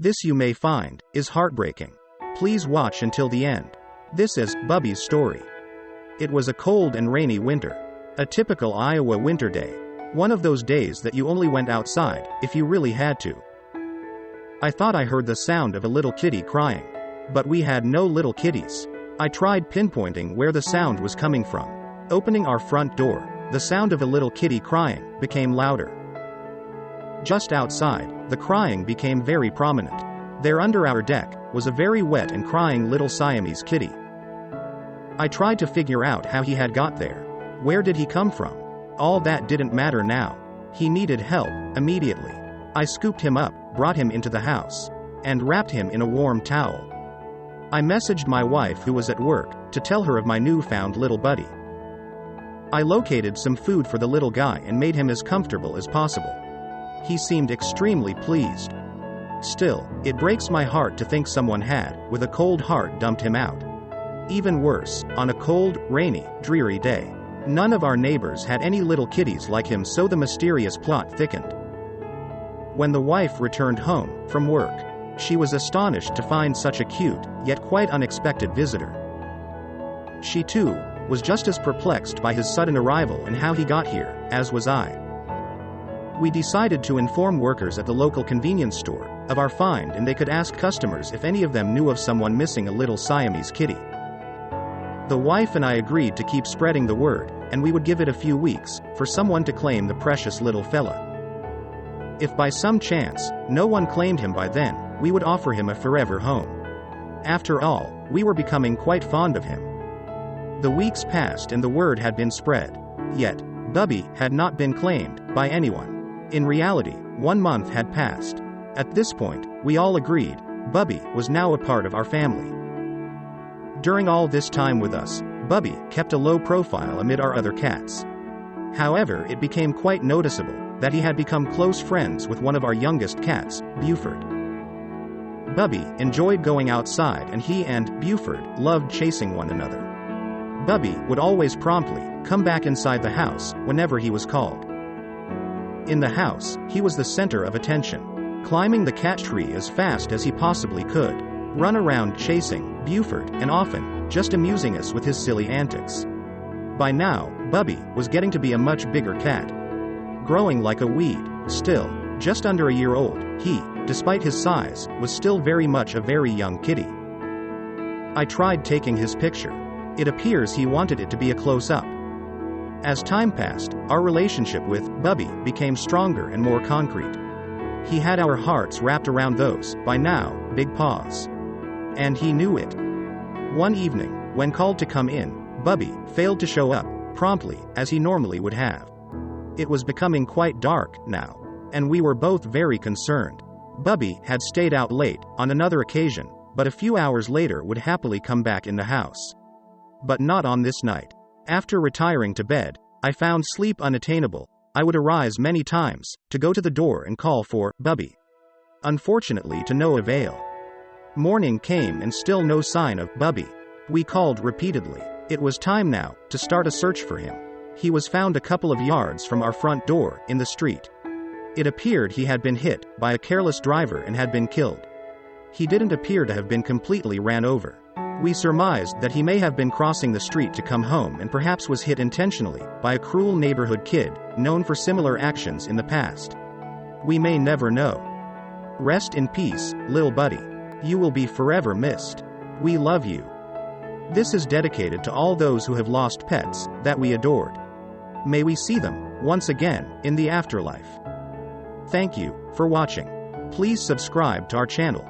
This, you may find, is heartbreaking. Please watch until the end. This is Bubby's story. It was a cold and rainy winter. A typical Iowa winter day. One of those days that you only went outside if you really had to. I thought I heard the sound of a little kitty crying. But we had no little kitties. I tried pinpointing where the sound was coming from. Opening our front door, the sound of a little kitty crying became louder. Just outside, the crying became very prominent. There under our deck was a very wet and crying little Siamese kitty. I tried to figure out how he had got there. Where did he come from? All that didn't matter now. He needed help immediately. I scooped him up, brought him into the house, and wrapped him in a warm towel. I messaged my wife, who was at work, to tell her of my newfound little buddy. I located some food for the little guy and made him as comfortable as possible. He seemed extremely pleased. Still, it breaks my heart to think someone had, with a cold heart, dumped him out. Even worse, on a cold, rainy, dreary day. None of our neighbors had any little kitties like him, so the mysterious plot thickened. When the wife returned home from work, she was astonished to find such a cute, yet quite unexpected visitor. She too was just as perplexed by his sudden arrival and how he got here, as was I. We decided to inform workers at the local convenience store of our find, and they could ask customers if any of them knew of someone missing a little Siamese kitty. The wife and I agreed to keep spreading the word, and we would give it a few weeks for someone to claim the precious little fella. If by some chance no one claimed him by then, we would offer him a forever home. After all, we were becoming quite fond of him. The weeks passed and the word had been spread. Yet, Bubby had not been claimed by anyone. In reality, 1 month had passed. At this point, we all agreed Bubby was now a part of our family. During all this time with us, Bubby kept a low profile amid our other cats. However, it became quite noticeable that he had become close friends with one of our youngest cats, Buford. Bubby enjoyed going outside, and he and Buford loved chasing one another. Bubby would always promptly come back inside the house whenever he was called. In the house, he was the center of attention, climbing the cat tree as fast as he possibly could, run around chasing Buford, and often just amusing us with his silly antics. By now, Bubby was getting to be a much bigger cat. Growing like a weed, still just under a year old, he, despite his size, was still very much a very young kitty. I tried taking his picture. It appears he wanted it to be a close-up. As time passed, our relationship with Bubby became stronger and more concrete. He had our hearts wrapped around those, by now, big paws. And he knew it. One evening, when called to come in, Bubby failed to show up promptly, as he normally would have. It was becoming quite dark now, and we were both very concerned. Bubby had stayed out late on another occasion, but a few hours later would happily come back in the house. But not on this night. After retiring to bed, I found sleep unattainable. I would arise many times to go to the door and call for Bubby. Unfortunately, to no avail. Morning came and still no sign of Bubby. We called repeatedly. It was time now to start a search for him. He was found a couple of yards from our front door in the street. It appeared he had been hit by a careless driver and had been killed. He didn't appear to have been completely ran over. We surmised that he may have been crossing the street to come home and perhaps was hit intentionally by a cruel neighborhood kid, known for similar actions in the past. We may never know. Rest in peace, Lil Buddy. You will be forever missed. We love you. This is dedicated to all those who have lost pets that we adored. May we see them once again in the afterlife. Thank you for watching. Please subscribe to our channel.